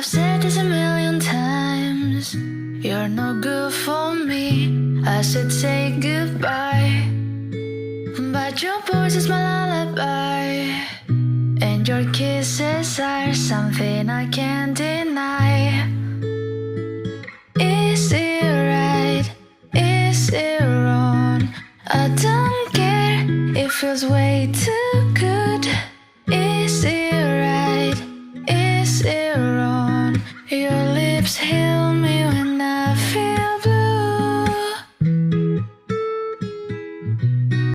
I've said this a million times, you're no good for me. I should say goodbye, but your voice is my lullaby, and your kisses are something I can't deny. Is it right? Is it wrong? I don't care, it feels way too good.